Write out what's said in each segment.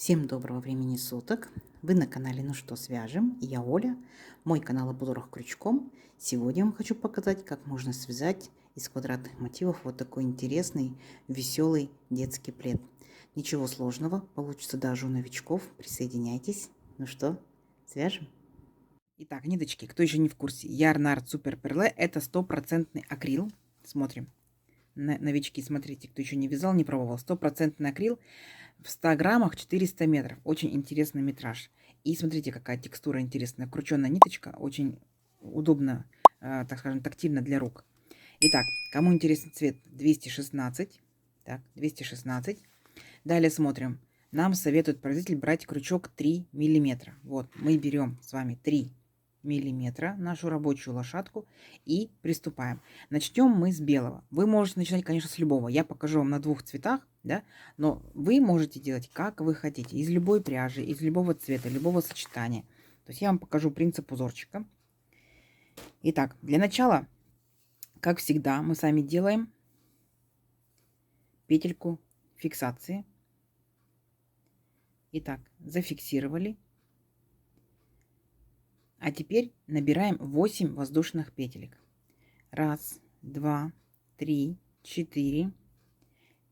Всем доброго времени суток! Вы на канале Ну что свяжем? Я Оля, мой канал об узорах крючком. Сегодня я вам хочу показать, как можно связать из квадратных мотивов вот такой интересный, веселый детский плед. Ничего сложного, получится даже у новичков. Присоединяйтесь. Ну что, свяжем? Итак, ниточки, кто еще не в курсе, Ярнард Супер Перле это стопроцентный акрил. Смотрим. Новички, смотрите, кто еще не вязал, не пробовал. Стопроцентный акрил. В 100 граммах 400 метров. Очень интересный метраж. И смотрите, какая текстура интересная. Крученая ниточка. Очень удобно, так скажем, тактильно для рук. Итак, кому интересен цвет 216. Так, 216. Далее смотрим. Нам советует производитель брать крючок 3 миллиметра. Вот, мы берем с вами 3 миллиметра, нашу рабочую лошадку, и приступаем. Начнем мы с белого. Вы можете начинать, конечно, с любого. Я покажу вам на двух цветах, да, но вы можете делать как вы хотите. Из любой пряжи, из любого цвета, любого сочетания. То есть я вам покажу принцип узорчика. Итак, для начала, как всегда, мы сами делаем петельку фиксации. Итак, зафиксировали. А теперь набираем 8 воздушных петелек. 1, 2, 3, 4,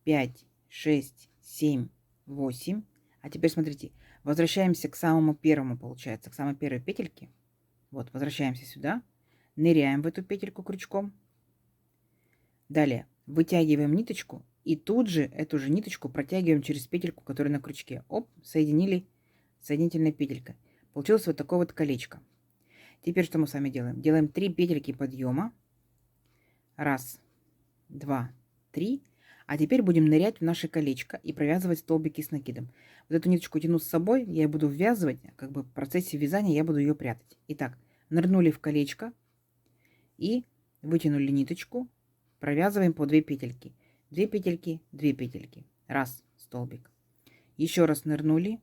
5, 6, 7, 8. А теперь смотрите, возвращаемся к самому первому, получается, к самой первой петельке. Вот, возвращаемся сюда, ныряем в эту петельку крючком. Далее вытягиваем ниточку и тут же эту же ниточку протягиваем через петельку, которая на крючке. Оп, соединили соединительной петелькой. Получилось вот такое вот колечко. Теперь что мы с вами делаем? Делаем 3 петельки подъема. 1, 2, 3. А теперь будем нырять в наше колечко и провязывать столбики с накидом. Вот эту ниточку тяну с собой, я ее буду ввязывать, как бы в процессе вязания я буду ее прятать. Итак, нырнули в колечко и вытянули ниточку, провязываем по 2 петельки. 2 петельки, 2 петельки. 1 столбик. Еще раз нырнули.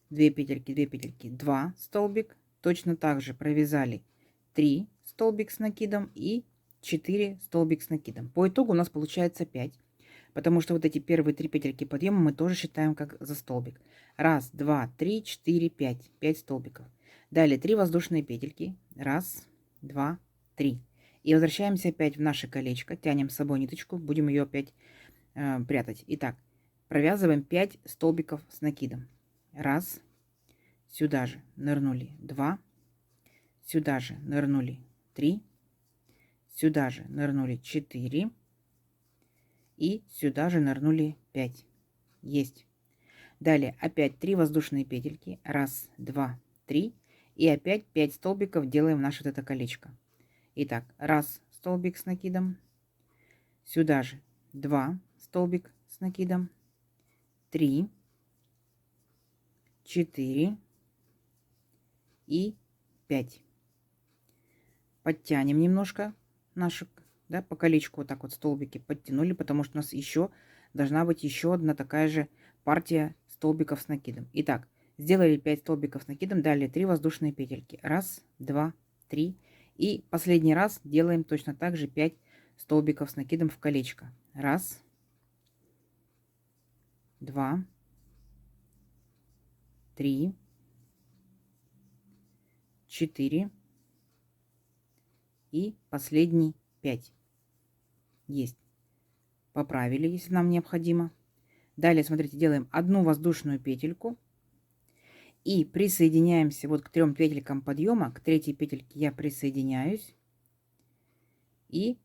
2 петельки, 2 петельки, 2 столбик. Точно так же провязали 3 столбик с накидом и 4 столбик с накидом. По итогу у нас получается 5, потому что вот эти первые 3 петельки подъема мы тоже считаем как за столбик. 1, 2, 3, 4, 5. 5 столбиков. Далее 3 воздушные петельки. 1, 2, 3. И возвращаемся опять в наше колечко. Тянем с собой ниточку. Будем ее опять прятать. Итак, провязываем 5 столбиков с накидом. 1. Сюда же нырнули 2. Сюда же нырнули 3. Сюда же нырнули 4. И сюда же нырнули 5. Есть. Далее опять 3 воздушные петельки. 1, 2, 3. И опять 5 столбиков делаем в наше вот это колечко. Итак, 1 столбик с накидом. Сюда же 2 столбик с накидом. 3. 4. И 5. Подтянем немножко наши, да, по колечку вот так вот столбики подтянули, потому что у нас еще должна быть еще одна такая же партия столбиков с накидом. Итак, сделали 5 столбиков с накидом, далее 3 воздушные петельки. 1, 2, 3. И последний раз делаем точно так же 5 столбиков с накидом в колечко. 1, 2, 3, 4 и последний 5. Есть. Поправили, если нам необходимо. Далее, смотрите, делаем одну воздушную петельку и присоединяемся вот к 3 петелькам подъема. К 3 петельке я присоединяюсь и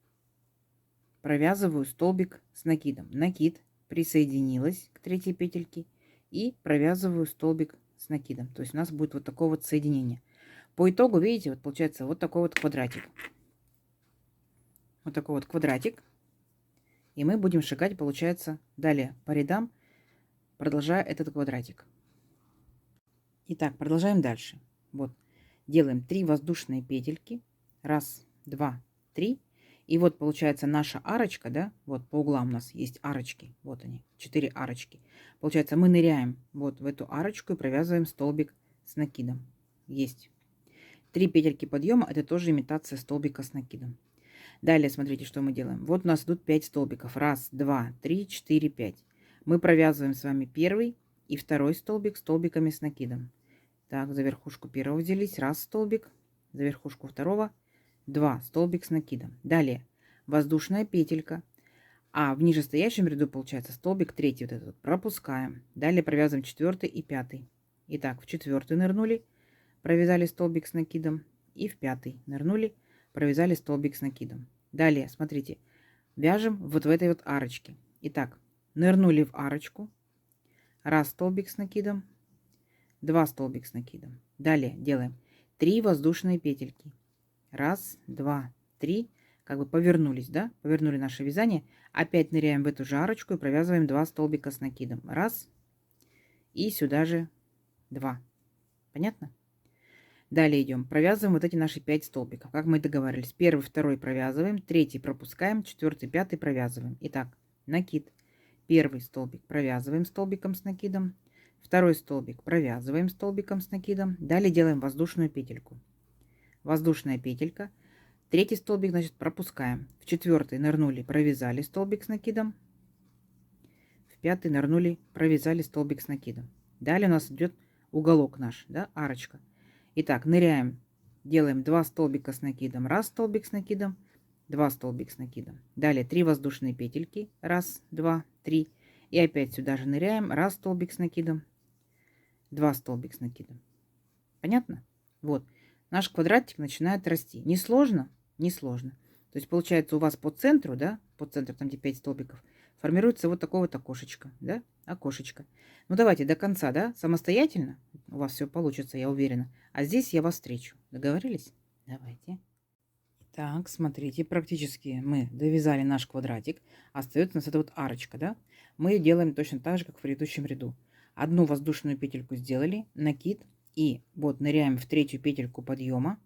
провязываю столбик с накидом. Накид, присоединилась к 3 петельке и провязываю столбик с накидом. То есть у нас будет вот такое вот соединение. По итогу, видите, вот получается вот такой вот квадратик. Вот такой вот квадратик. И мы будем шагать, получается, далее по рядам, продолжая этот квадратик. Итак, продолжаем дальше. Вот, делаем 3 воздушные петельки. 1, 2, 3. И вот получается наша арочка, да, вот по углам у нас есть арочки. Вот они, 4 арочки. Получается, мы ныряем вот в эту арочку и провязываем столбик с накидом. Есть. 3 петельки подъема, это тоже имитация столбика с накидом. Далее, смотрите, что мы делаем. Вот у нас идут 5 столбиков. 1, 2, 3, 4, 5. Мы провязываем с вами первый и второй столбик столбиками с накидом. Так, за верхушку первого взялись, раз столбик, за верхушку второго 2 столбик с накидом. Далее воздушная петелька, а в нижестоящем ряду получается столбик третий, вот этот пропускаем. Далее провязываем 4 и 5. Итак, в 4 нырнули, провязали столбик с накидом, и в 5 нырнули, провязали столбик с накидом. Далее, смотрите, вяжем вот в этой вот арочке. Итак, нырнули в арочку, раз столбик с накидом, 2 столбик с накидом. Далее делаем 3 воздушные петельки. Раз, два, три. Как бы повернулись, да? Повернули наше вязание. Опять ныряем в эту же арочку и провязываем 2 столбика с накидом. Раз. И сюда же 2. Понятно? Далее идем. Провязываем вот эти наши 5 столбиков. Как мы и договаривались. Первый, второй провязываем. Третий пропускаем. Четвертый, пятый провязываем. Итак, накид. Первый столбик провязываем столбиком с накидом. Второй столбик провязываем столбиком с накидом. Далее делаем воздушную петельку. Воздушная петелька. Третий столбик, значит, пропускаем. В 4 нырнули, провязали столбик с накидом. В 5 нырнули, провязали столбик с накидом. Далее у нас идет уголок наш, да, арочка. Итак, ныряем, делаем 2 столбика с накидом. Раз столбик с накидом, 2 столбик с накидом. Далее 3 воздушные петельки. Раз, два, три. И опять сюда же ныряем. Раз столбик с накидом, 2 столбик с накидом. Понятно? Вот. Наш квадратик начинает расти. Не сложно? Не сложно. То есть получается у вас по центру, да, по центру, там где 5 столбиков, формируется вот такое вот окошечко, да, окошечко. Ну давайте до конца, да, самостоятельно. У вас все получится, я уверена. А здесь я вас встречу. Договорились? Давайте. Так, смотрите, практически мы довязали наш квадратик. Остается у нас эта вот арочка, да. Мы делаем точно так же, как в предыдущем ряду. Одну воздушную петельку сделали, накид. И вот ныряем в третью петельку подъема.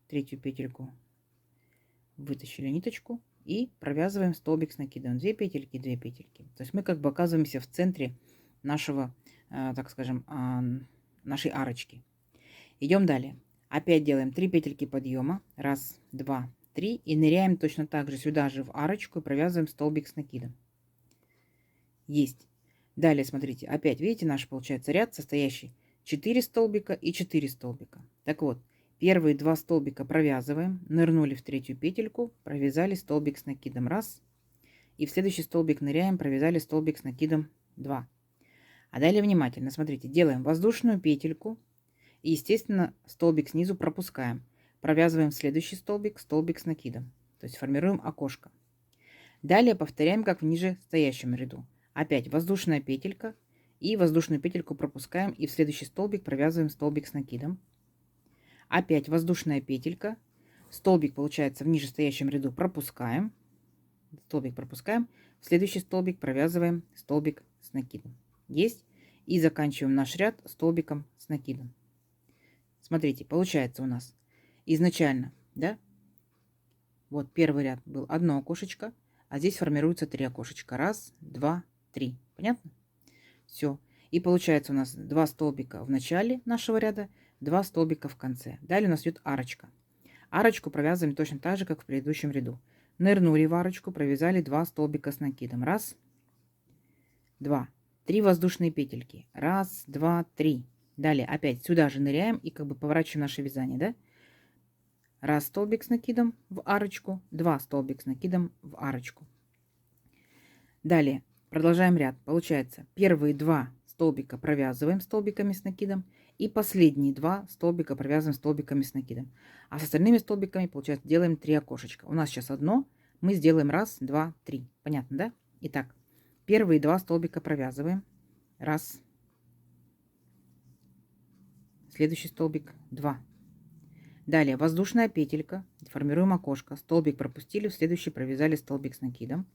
Третью петельку вытащили ниточку и провязываем столбик с накидом. 2 петельки, 2 петельки. То есть мы как бы оказываемся в центре нашего, так скажем, нашей арочки. Идем далее. Опять делаем 3 петельки подъема. Раз, два, три. И ныряем точно так же сюда же в арочку и провязываем столбик с накидом. Есть. Далее, смотрите, опять, видите, наш получается ряд, состоящий 4 столбика и 4 столбика. Так вот, первые 2 столбика провязываем, нырнули в третью петельку, провязали столбик с накидом. Раз. И в следующий столбик ныряем, провязали столбик с накидом. 2. А далее внимательно, смотрите, делаем воздушную петельку. И, естественно, столбик снизу пропускаем. Провязываем следующий столбик, столбик с накидом. То есть формируем окошко. Далее повторяем, как в нижестоящем ряду. Опять воздушная петелька. И воздушную петельку пропускаем. И в следующий столбик провязываем столбик с накидом. Опять воздушная петелька. Столбик, получается, в нижестоящем ряду пропускаем. Столбик пропускаем. В следующий столбик провязываем столбик с накидом. Есть. И заканчиваем наш ряд столбиком с накидом. Смотрите, получается у нас изначально, да, вот первый ряд был одно окошечко, а здесь формируется 3 окошечка. Раз, два, три. Понятно? Все. И получается у нас 2 столбика в начале нашего ряда, 2 столбика в конце. Далее у нас идет арочка. Арочку провязываем точно так же, как в предыдущем ряду. Нырнули в арочку, провязали 2 столбика с накидом. Раз, два. 3 воздушные петельки. Раз, два, три. Далее опять сюда же ныряем и как бы поворачиваем наше вязание, да? Раз столбик с накидом в арочку, 2 столбик с накидом в арочку. Далее продолжаем ряд. Получается, первые 2 столбика провязываем столбиками с накидом и последние 2 столбика провязываем столбиками с накидом. А с остальными столбиками, получается, делаем 3 окошечка. У нас сейчас одно, мы сделаем раз, два, три. Понятно, да? Итак, первые 2 столбика провязываем. Раз. Следующий столбик 2. Далее воздушная петелька, формируем окошко, столбик пропустили, в следующий провязали столбик с накидом.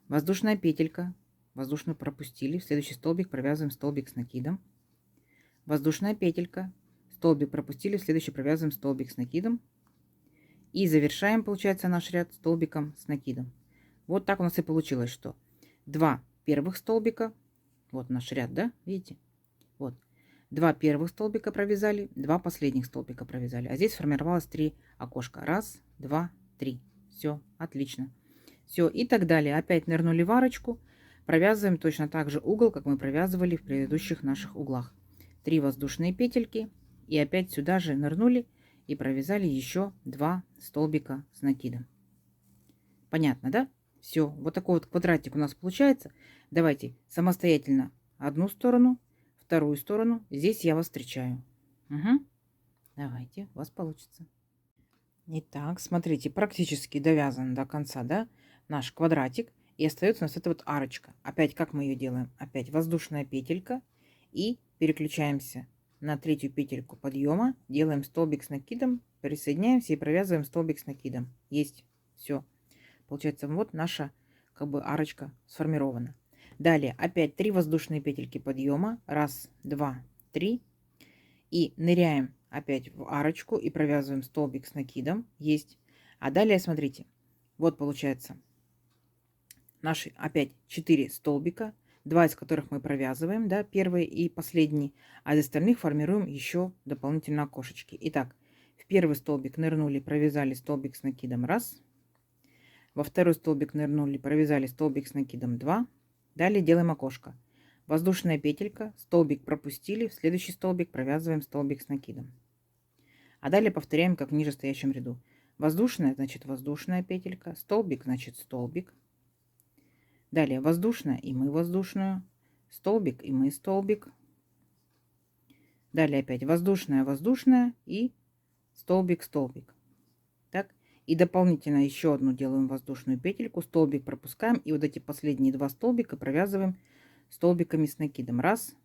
Воздушная петелька, воздушную пропустили, в следующий столбик провязываем столбик с накидом. Воздушная петелька, столбик пропустили, в следующий провязываем столбик с накидом. И завершаем, получается, наш ряд столбиком с накидом. Вот так у нас и получилось, что 2 первых столбика, вот наш ряд, да, видите, вот. 2 первых столбика провязали, 2 последних столбика провязали. А здесь сформировалось 3 окошка. Раз, два, три. Все, отлично. Все, и так далее. Опять нырнули в арочку, Провязываем точно так же угол, как мы провязывали в предыдущих наших углах. 3 воздушные петельки и опять сюда же нырнули и провязали еще 2 столбика с накидом. Понятно, да? Все, вот такой вот квадратик у нас получается. Давайте самостоятельно одну сторону, вторую сторону. Здесь я вас встречаю. Угу. Давайте, у вас получится. Итак, смотрите, практически довязан до конца, да, наш квадратик. И остается у нас эта вот арочка. Опять как мы ее делаем? Опять воздушная петелька. И переключаемся на третью петельку подъема. Делаем столбик с накидом. Присоединяемся и провязываем столбик с накидом. Есть. Все. Получается, вот наша как бы арочка сформирована. Далее опять 3 воздушные петельки подъема. Раз, два, три. И ныряем опять в арочку и провязываем столбик с накидом. Есть. А далее смотрите. Вот получается наши опять 4 столбика. 2 из которых мы провязываем, да, первый и последний. А из остальных формируем еще дополнительно окошечки. Итак, в первый столбик нырнули, провязали столбик с накидом. Раз. Во второй столбик нырнули, провязали столбик с накидом 2. Далее делаем окошко. Воздушная петелька, столбик пропустили, в следующий столбик провязываем столбик с накидом. А далее повторяем, как в нижестоящем ряду. Воздушная, значит воздушная петелька, столбик, значит столбик. Далее воздушная и мы воздушную, столбик и мы столбик. Далее опять воздушная, воздушная и столбик, столбик. Так. И дополнительно еще одну делаем воздушную петельку, столбик пропускаем. И вот эти последние 2 столбика провязываем столбиками с накидом. Раз,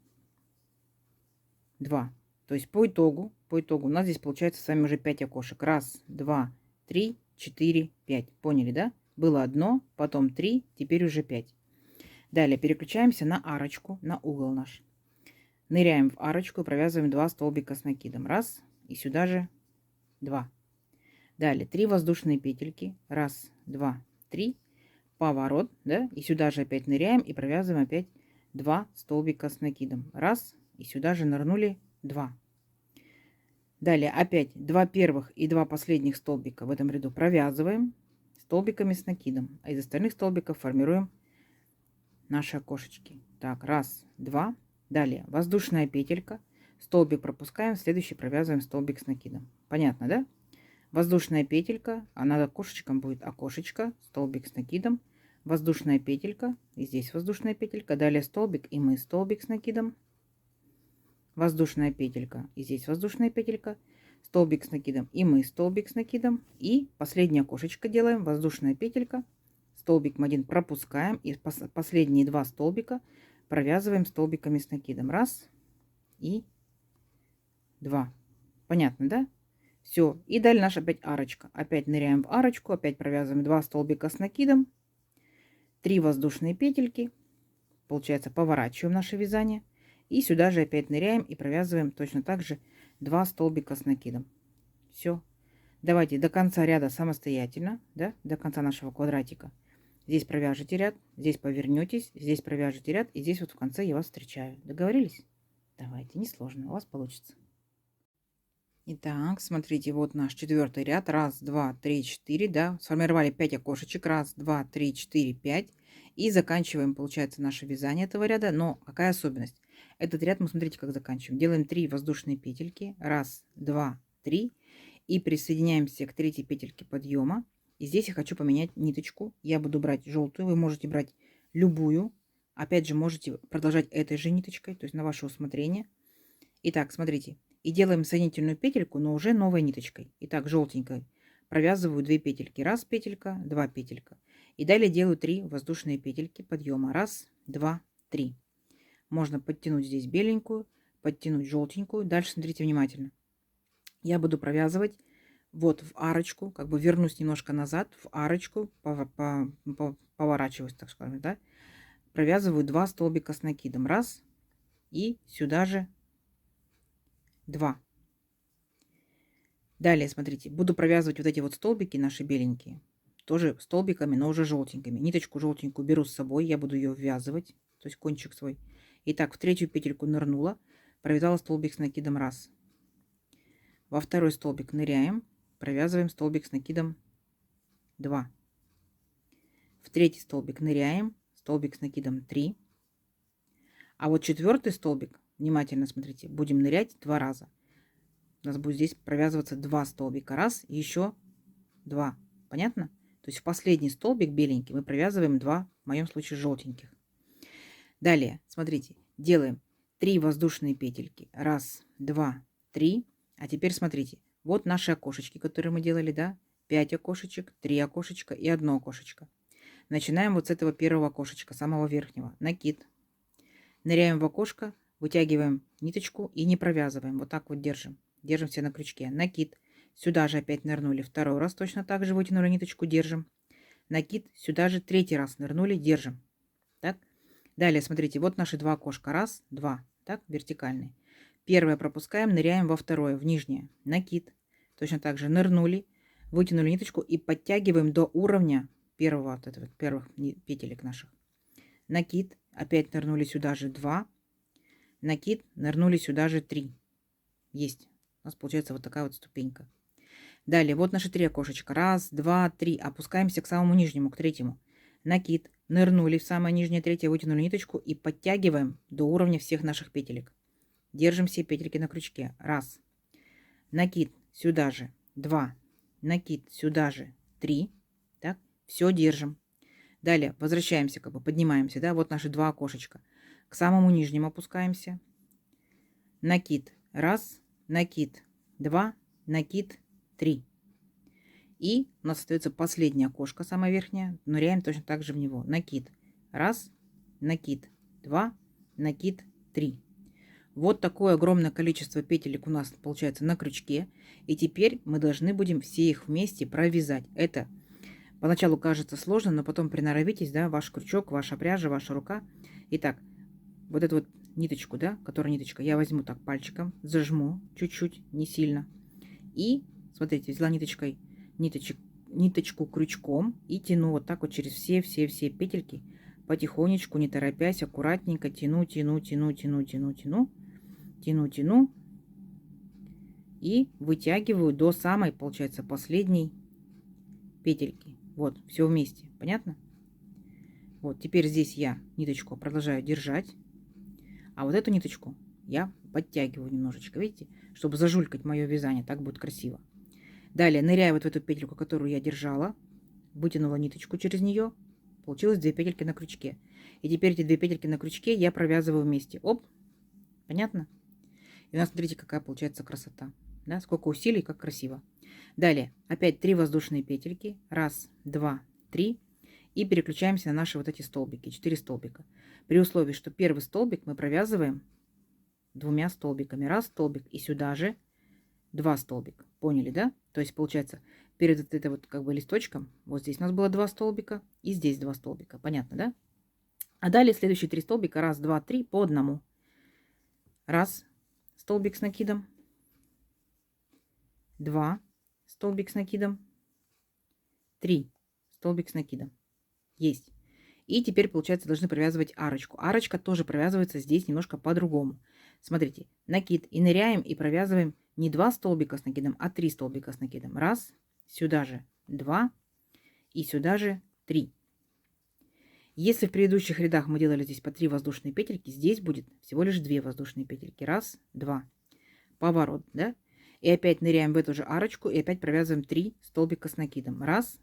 два. То есть по итогу у нас здесь получается с вами уже 5 окошек. Раз, два, три, 4, 5. Поняли, да? Было одно, потом 3, теперь уже 5. Далее переключаемся на арочку, на угол наш. Ныряем в арочку и провязываем 2 столбика с накидом. Раз, и сюда же 2. Далее 3 воздушные петельки. Раз, два, три. Поворот, да, и сюда же опять ныряем и провязываем опять 2 столбика с накидом. Раз, и сюда же нырнули 2. Далее опять 2 первых и 2 последних столбика в этом ряду провязываем столбиками с накидом. А из остальных столбиков формируем наши окошечки. Так, раз, два. Далее воздушная петелька. Столбик пропускаем, следующий провязываем столбик с накидом. Понятно, да? Воздушная петелька, а над окошечком будет окошечко, столбик с накидом, воздушная петелька, и здесь воздушная петелька, далее столбик и мы столбик с накидом, воздушная петелька, и здесь воздушная петелька, столбик с накидом и мы столбик с накидом, и последнее окошечко делаем, воздушная петелька, столбик мы один пропускаем, и последние 2 столбика провязываем столбиками с накидом. Раз и 2. Понятно, да? Все, и далее наша опять арочка. Опять ныряем в арочку, опять провязываем 2 столбика с накидом, 3 воздушные петельки, получается поворачиваем наше вязание, и сюда же опять ныряем и провязываем точно так же 2 столбика с накидом. Все. Давайте до конца ряда самостоятельно, да, до конца нашего квадратика. Здесь провяжите ряд, здесь повернетесь, здесь провяжете ряд, и здесь вот в конце я вас встречаю. Договорились? Давайте, несложно, у вас получится. Итак, смотрите, вот наш 4-й ряд. Раз, два, три, 4, да. Сформировали 5 окошечек. Раз, два, три, 4, 5. И заканчиваем, получается, наше вязание этого ряда. Но какая особенность? Этот ряд мы, смотрите, как заканчиваем. Делаем 3 воздушные петельки. Раз, два, три. И присоединяемся к третьей петельке подъема. И здесь я хочу поменять ниточку. Я буду брать желтую. Вы можете брать любую. Опять же, можете продолжать этой же ниточкой, то есть на ваше усмотрение. Итак, смотрите. И делаем соединительную петельку, но уже новой ниточкой. Итак, желтенькой провязываю 2 петельки. Раз петелька, 2 петелька. И далее делаю 3 воздушные петельки подъема. Раз, два, 3. Можно подтянуть здесь беленькую, подтянуть желтенькую. Дальше смотрите внимательно. Я буду провязывать вот в арочку, как бы вернусь немножко назад, в арочку, поворачиваюсь, так скажем, да. Провязываю 2 столбика с накидом. Раз. И сюда же 2. Далее, смотрите, буду провязывать вот эти вот столбики наши беленькие, тоже столбиками, но уже желтенькими. Ниточку желтенькую беру с собой, я буду ее ввязывать, то есть кончик свой. Итак, в третью петельку нырнула, провязала столбик с накидом. Раз. Во второй столбик ныряем, провязываем столбик с накидом. 2. В третий столбик ныряем, столбик с накидом 3. А вот четвертый столбик, внимательно смотрите, будем нырять 2 раза. У нас будет здесь провязываться 2 столбика. Раз, и еще 2. Понятно? То есть в последний столбик беленький мы провязываем 2, в моем случае желтеньких. Далее, смотрите, делаем 3 воздушные петельки. Раз, 2, 3. А теперь смотрите, вот наши окошечки, которые мы делали, да? 5 окошечек, 3 окошечка и 1 окошечко. Начинаем вот с этого первого окошечка, самого верхнего. Накид. Ныряем в окошко, вытягиваем ниточку и не провязываем. Вот так вот держим. Держим все на крючке. Накид. Сюда же опять нырнули. Второй раз точно так же вытянули ниточку, держим. Накид. Сюда же третий раз нырнули, держим. Так. Далее, смотрите, вот наши 2 окошка. Раз, 2. Так, вертикальные. Первое пропускаем, ныряем во второе, в нижнее. Накид. Точно так же нырнули, вытянули ниточку и подтягиваем до уровня первого, от этого, первых петелек наших. Накид. Опять нырнули сюда же 2. Накид. Нырнули сюда же 3. Есть. У нас получается вот такая вот ступенька. Далее, вот наши 3 окошечка. Раз, 2, 3. Опускаемся к самому нижнему, к третьему. Накид. Нырнули в самое нижнее третье, вытянули ниточку и подтягиваем до уровня всех наших петелек. Держим все петельки на крючке. Раз. Накид сюда же. 2. Накид сюда же. 3. Так. Все держим. Далее возвращаемся, как бы поднимаемся. Да, вот наши 2 окошечка. К самому нижнему опускаемся. Накид. Раз. Накид. 2. Накид. 3. И у нас остается последнее окошко, самое верхнее. Ныряем точно так же в него. Накид. Раз. Накид. 2. Накид. 3. Вот такое огромное количество петелек у нас получается на крючке. И теперь мы должны будем все их вместе провязать. Это поначалу кажется сложно, но потом приноровитесь, да, ваш крючок, ваша пряжа, ваша рука. Итак, вот эту вот ниточку, да, которая ниточка, я возьму так пальчиком, зажму чуть-чуть, не сильно. И, смотрите, взяла ниточку крючком и тяну вот так вот через все петельки. Потихонечку, не торопясь, аккуратненько тяну. И вытягиваю до самой, получается, последней петельки. Вот, все вместе. Понятно? Вот, теперь здесь я ниточку продолжаю держать. А вот эту ниточку я подтягиваю немножечко, видите? Чтобы зажулькать мое вязание. Так будет красиво. Далее ныряю вот в эту петельку, которую я держала. Вытянула ниточку через нее. Получилось 2 петельки на крючке. И теперь эти 2 петельки на крючке я провязываю вместе. Оп! Понятно? И у нас, смотрите, какая получается красота. Да? Сколько усилий, как красиво. Далее, опять 3 воздушные петельки. Раз, 2, 3. И переключаемся на наши вот эти столбики. 4 столбика. При условии, что первый столбик мы провязываем 2 столбиками. Раз столбик и сюда же 2 столбика. Поняли, да? То есть, получается, перед вот этой вот как бы листочком, вот здесь у нас было 2 столбика и здесь 2 столбика. Понятно, да? А далее следующие 3 столбика. Раз, 2, 3 по одному. Раз. Столбик с накидом. 2. Столбик с накидом. 3. Столбик с накидом. Есть. И теперь, получается, должны провязывать арочку. Арочка тоже провязывается здесь немножко по-другому. Смотрите, накид. И ныряем, и провязываем не 2 столбика с накидом, а 3 столбика с накидом. Раз. Сюда же 2. И сюда же 3. Если в предыдущих рядах мы делали здесь по 3 воздушные петельки, здесь будет всего лишь 2 воздушные петельки. Раз, 2. Поворот, да? И опять ныряем в эту же арочку и опять провязываем 3 столбика с накидом. Раз,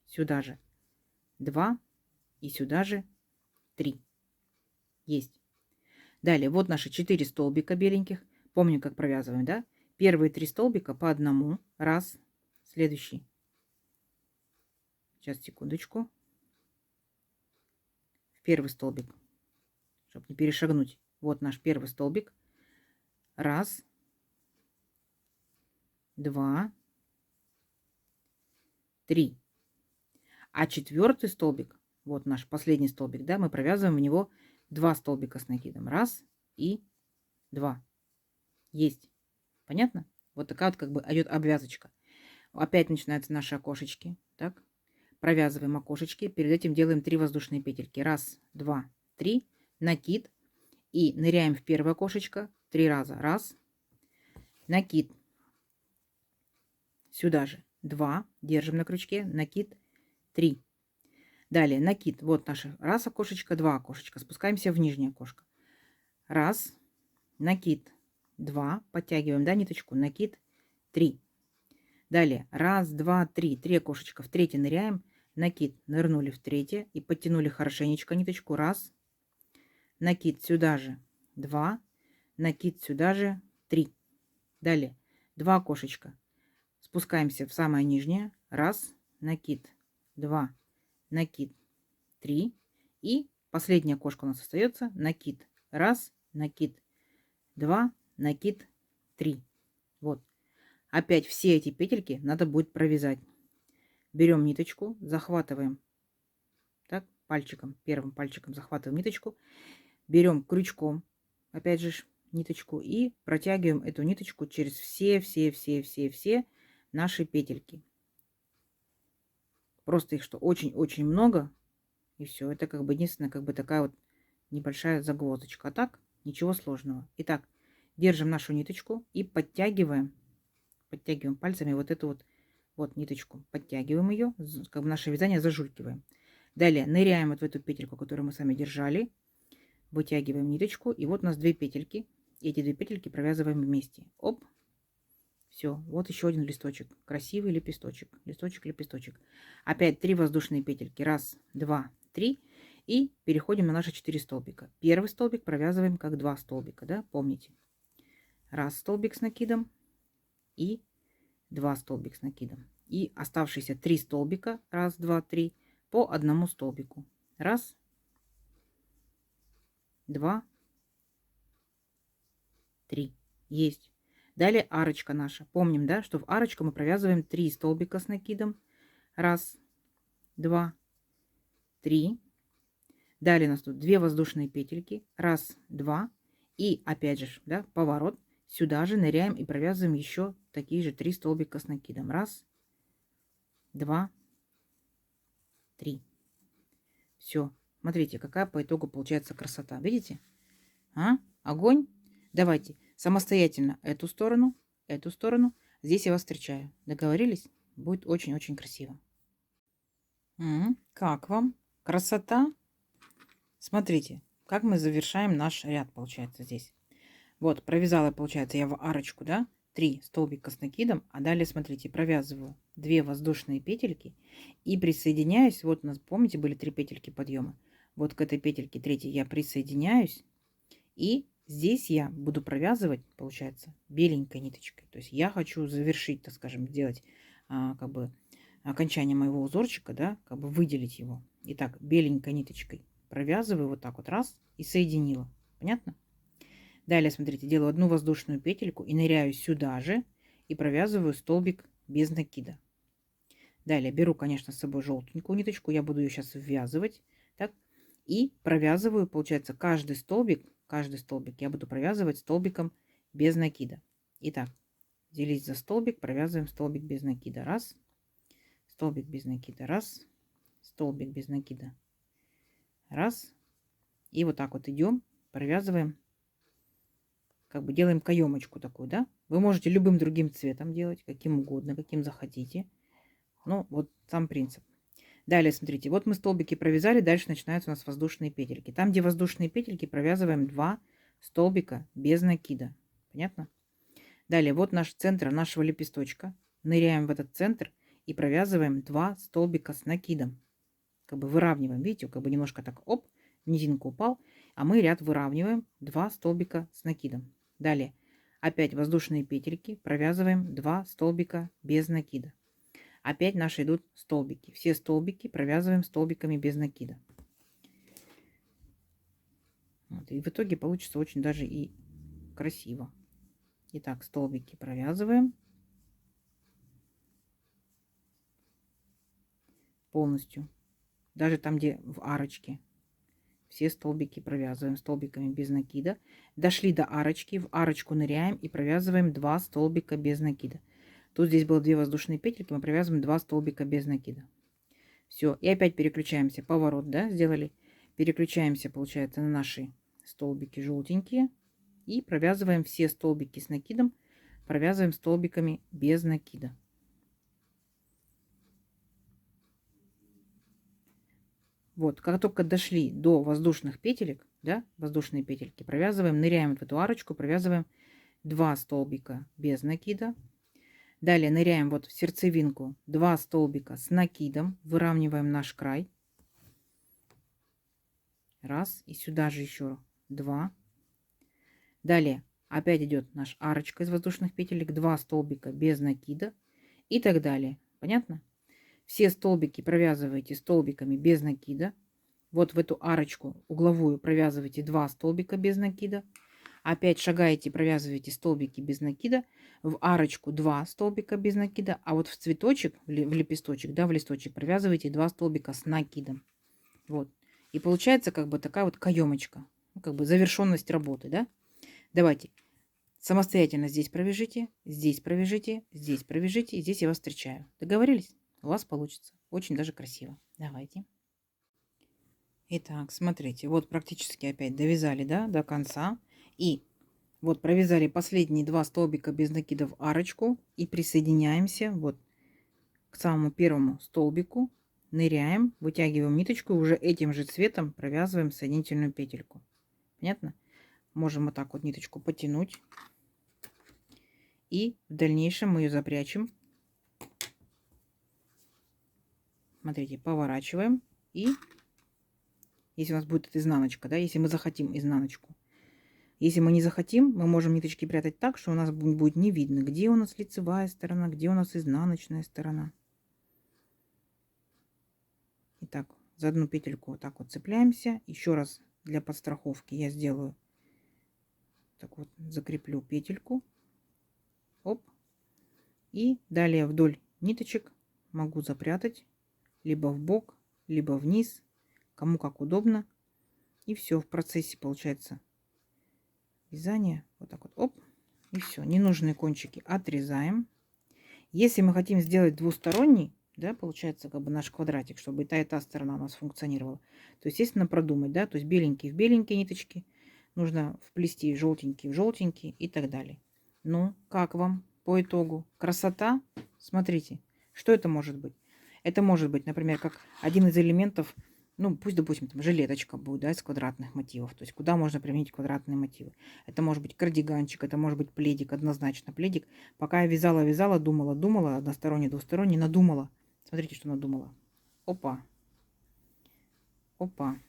сюда же 2 и сюда же 3. Есть. Далее, вот наши 4 столбика беленьких. Помню, как провязываем, да? Первые 3 столбика по одному. Раз, следующий. Сейчас, секундочку. Первый столбик, чтобы не перешагнуть. Вот наш первый столбик. Раз, 2, 3. А четвертый столбик, вот наш последний столбик, да, мы провязываем в него 2 столбика с накидом. Раз и 2. Есть. Понятно? Вот такая вот как бы идет обвязочка. Опять начинаются наши окошечки. Так. Провязываем окошечки. Перед этим делаем 3 воздушные петельки. Раз, 2, 3. Накид. И ныряем в первое окошечко 3 раза. Раз. Накид. Сюда же 2. Держим на крючке. Накид. 3. Далее накид. Вот наше раз окошечко, два окошечка. Спускаемся в нижнее окошко. Раз, накид, два, подтягиваем, да, ниточку, накид, три. Далее раз, два, три окошечка, в третье ныряем, накид, нырнули в третье и подтянули хорошенечко ниточку, раз, накид сюда же, два, накид сюда же, три. Далее два окошечка, спускаемся в самое нижнее, раз, накид, два, накид, три. И последнее окошко у нас остается, накид, раз, накид, два, накид, три. Вот. Опять все эти петельки надо будет провязать. Берем ниточку, захватываем, так, пальчиком, первым пальчиком захватываем ниточку, берем крючком, опять же, ниточку и протягиваем эту ниточку через все наши петельки. Просто их что очень-очень много, и все. Это как бы единственная, как бы такая вот небольшая загвоздочка. А так ничего сложного. Итак, держим нашу ниточку и подтягиваем пальцами вот эту вот ниточку, подтягиваем ее, как бы наше вязание зажулькиваем. Далее ныряем вот в эту петельку, которую мы с вами держали, вытягиваем ниточку, и вот у нас две петельки. Эти две петельки провязываем вместе. Оп, все, вот еще один листочек, красивый лепесточек, листочек. Опять 3 воздушные петельки, раз, два, три, и переходим на наши 4 столбика. Первый столбик провязываем как 2 столбика, да, помните. Раз столбик с накидом и 2 столбик с накидом. И оставшиеся 3 столбика, раз, два, три, по одному столбику. Раз, два, три. Есть. Далее арочка наша. Помним, да, что в арочку мы провязываем 3 столбика с накидом. Раз, два, три. Далее у нас тут 2 воздушные петельки. Раз, два. И опять же, да, поворот. Сюда же ныряем и провязываем еще такие же 3 столбика с накидом. Раз, два, три. Все. Смотрите, какая по итогу получается красота. Видите? А? Огонь. Давайте самостоятельно эту сторону. Здесь я вас встречаю. Договорились? Будет очень-очень красиво. Как вам? Красота? Смотрите, как мы завершаем наш ряд, получается, здесь. Вот, провязала, получается, я в арочку, да, 3 столбика с накидом, а далее, смотрите, провязываю 2 воздушные петельки и присоединяюсь, вот у нас, помните, были 3 петельки подъема, вот к этой петельке 3 я присоединяюсь, и здесь я буду провязывать, получается, беленькой ниточкой, то есть я хочу завершить, так скажем, сделать, как бы, окончание моего узорчика, да, как бы выделить его. Итак, беленькой ниточкой провязываю вот так вот раз и соединила. Понятно? Далее, смотрите, делаю одну воздушную петельку и ныряю сюда же и провязываю столбик без накида. Далее беру, конечно, с собой желтенькую ниточку, я буду ее сейчас ввязывать, так, и провязываю, получается, каждый столбик я буду провязывать столбиком без накида. Итак, делись за столбик, провязываем столбик без накида. Раз, столбик без накида, раз, столбик без накида, раз, и вот так вот идем, провязываем, как бы делаем каемочку такую, да. Вы можете любым другим цветом делать, каким угодно, каким захотите. Ну, вот сам принцип. Далее, смотрите, вот мы столбики провязали, дальше начинаются у нас воздушные петельки. Там, где воздушные петельки, провязываем 2 столбика без накида. Понятно? Далее, вот наш центр нашего лепесточка. Ныряем в этот центр и провязываем 2 столбика с накидом. Как бы выравниваем, видите, как бы немножко так, оп, низинку упал, а мы ряд выравниваем 2 столбика с накидом. Далее, опять воздушные петельки, провязываем 2 столбика без накида. Опять наши идут столбики. Все столбики провязываем столбиками без накида. Вот, и в итоге получится очень даже и красиво. Итак, столбики провязываем полностью. Даже там, где в арочке. Все столбики провязываем столбиками без накида. Дошли до арочки. В арочку ныряем и провязываем 2 столбика без накида. Тут здесь было 2 воздушные петельки. Мы провязываем 2 столбика без накида. Все. И опять переключаемся. Поворот, да, сделали. Переключаемся, получается, на наши столбики желтенькие. И провязываем все столбики с накидом. Провязываем столбиками без накида. Вот, как только дошли до воздушных петелек, да, воздушные петельки, провязываем, ныряем в эту арочку, провязываем 2 столбика без накида. Далее ныряем вот в сердцевинку, 2 столбика с накидом, выравниваем наш край. Раз, и сюда же еще 2. Далее опять идет наша арочка из воздушных петелек, 2 столбика без накида и так далее. Понятно? Все столбики провязываете столбиками без накида. Вот в эту арочку угловую провязываете 2 столбика без накида. Опять шагаете, провязываете столбики без накида. В арочку 2 столбика без накида. А вот в цветочек, в лепесточек, да, в листочек провязываете 2 столбика с накидом. Вот. И получается как бы такая вот каемочка. Ну, как бы завершенность работы, да? Давайте самостоятельно здесь провяжите, здесь провяжите, здесь провяжите. И здесь я вас встречаю. Договорились? У вас получится. Очень даже красиво. Давайте. Итак, смотрите, вот практически опять довязали, да, до конца. И вот провязали последние 2 столбика без накида в арочку и присоединяемся вот к самому первому столбику. Ныряем, вытягиваем ниточку, уже этим же цветом провязываем соединительную петельку. Понятно? Можем вот так вот ниточку потянуть. И в дальнейшем мы ее запрячем. Смотрите, поворачиваем. И если у нас будет эта изнаночка, да, если мы захотим изнаночку. Если мы не захотим, мы можем ниточки прятать так, что у нас будет не видно, где у нас лицевая сторона, где у нас изнаночная сторона. Итак, за одну петельку вот так вот цепляемся. Еще раз для подстраховки я сделаю, так вот, закреплю петельку. Оп. И далее вдоль ниточек могу запрятать либо в бок, либо вниз, кому как удобно. И все, в процессе получается вязание. Вот так вот, оп. И все, ненужные кончики отрезаем. Если мы хотим сделать двусторонний, да, получается как бы наш квадратик, чтобы и та сторона у нас функционировала, то, естественно, продумать, да, то есть беленькие в беленькие ниточки, нужно вплести желтенькие в желтенькие и так далее. Ну, как вам по итогу? Красота? Смотрите, что это может быть? Это может быть, например, как один из элементов, ну, пусть, допустим, там жилеточка будет, да, из квадратных мотивов. То есть, куда можно применить квадратные мотивы. Это может быть кардиганчик, это может быть пледик, однозначно пледик. Пока я вязала, думала, односторонне, двусторонне, надумала. Смотрите, что надумала. Опа. Опа.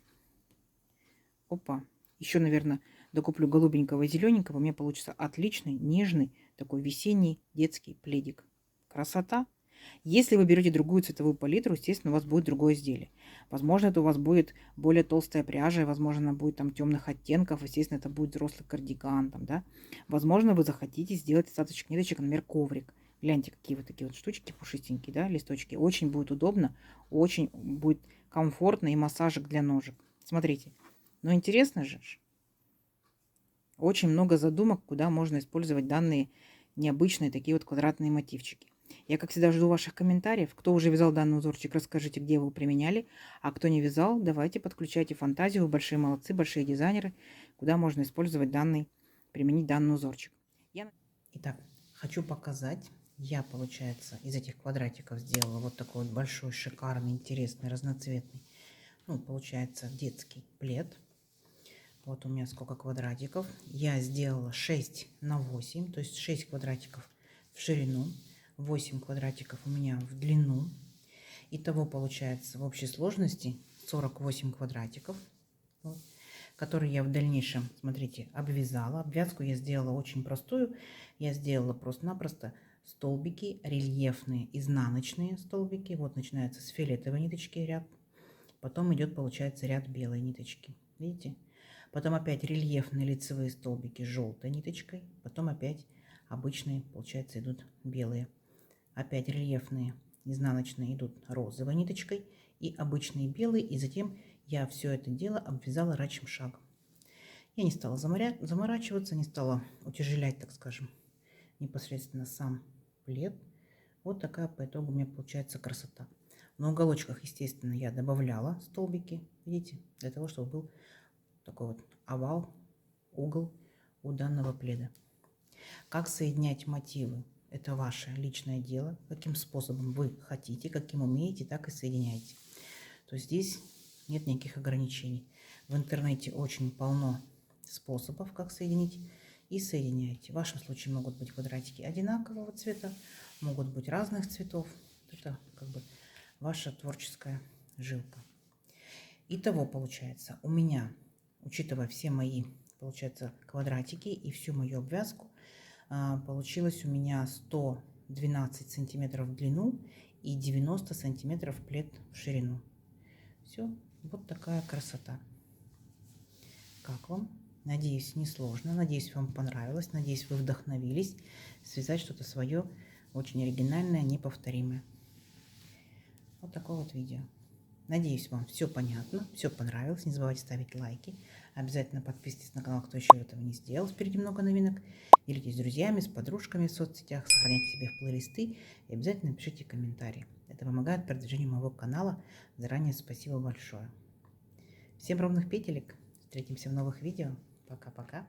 Опа. Еще, наверное, докуплю голубенького и зелененького. У меня получится отличный, нежный, такой весенний детский пледик. Красота. Если вы берете другую цветовую палитру, естественно, у вас будет другое изделие. Возможно, это у вас будет более толстая пряжа, возможно, она будет там темных оттенков, естественно, это будет взрослый кардиган, там, да. Возможно, вы захотите сделать остаточек ниточек, например, коврик. Гляньте, какие вот такие вот штучки пушистенькие, да, листочки. Очень будет удобно, очень будет комфортно и массажик для ножек. Смотрите, ну интересно же. Очень много задумок, куда можно использовать данные необычные такие вот квадратные мотивчики. Я, как всегда, жду ваших комментариев. Кто уже вязал данный узорчик, расскажите, где вы его применяли. А кто не вязал, давайте подключайте фантазию. Вы большие молодцы, большие дизайнеры, куда можно использовать данный, применить данный узорчик. Итак, хочу показать. Я, получается, из этих квадратиков сделала вот такой вот большой, шикарный, интересный, разноцветный, ну, получается, детский плед. Вот у меня сколько квадратиков. Я сделала 6 на 8, то есть 6 квадратиков в ширину, 8 квадратиков у меня в длину. Итого получается в общей сложности 48 квадратиков, вот, которые я в дальнейшем, смотрите, обвязала. Обвязку я сделала очень простую. Я сделала просто-напросто столбики рельефные, изнаночные столбики. Вот начинается с фиолетовой ниточки ряд. Потом идет, получается, ряд белой ниточки. Видите? Потом опять рельефные лицевые столбики желтой ниточкой. Потом опять обычные, получается, идут белые. Опять рельефные изнаночные идут розовой ниточкой и обычные белые. И затем я все это дело обвязала рачьим шагом. Я не стала заморачиваться, не стала утяжелять, так скажем, непосредственно сам плед. Вот такая по итогу у меня получается красота. На уголочках, естественно, я добавляла столбики, видите, для того, чтобы был такой вот овал, угол у данного пледа. Как соединять мотивы? Это ваше личное дело. Каким способом вы хотите, каким умеете, так и соединяйте. То есть здесь нет никаких ограничений. В интернете очень полно способов, как соединить, и соединяйте. В вашем случае могут быть квадратики одинакового цвета, могут быть разных цветов. Это как бы ваша творческая жилка. Итого получается у меня, учитывая все мои, получается, квадратики и всю мою обвязку, получилось у меня 112 сантиметров в длину и 90 сантиметров плед в ширину. Все, вот такая красота. Как вам? Надеюсь, несложно. Надеюсь, вам понравилось. Надеюсь, вы вдохновились связать что-то свое, очень оригинальное, неповторимое. Вот такое вот видео. Надеюсь, вам все понятно, все понравилось. Не забывайте ставить лайки. Обязательно подписывайтесь на канал, кто еще этого не сделал. Впереди много новинок. Делитесь с друзьями, с подружками в соцсетях. Сохраняйте себе в плейлисты. И обязательно пишите комментарии. Это помогает продвижению моего канала. Заранее спасибо большое. Всем ровных петелек. Встретимся в новых видео. Пока-пока.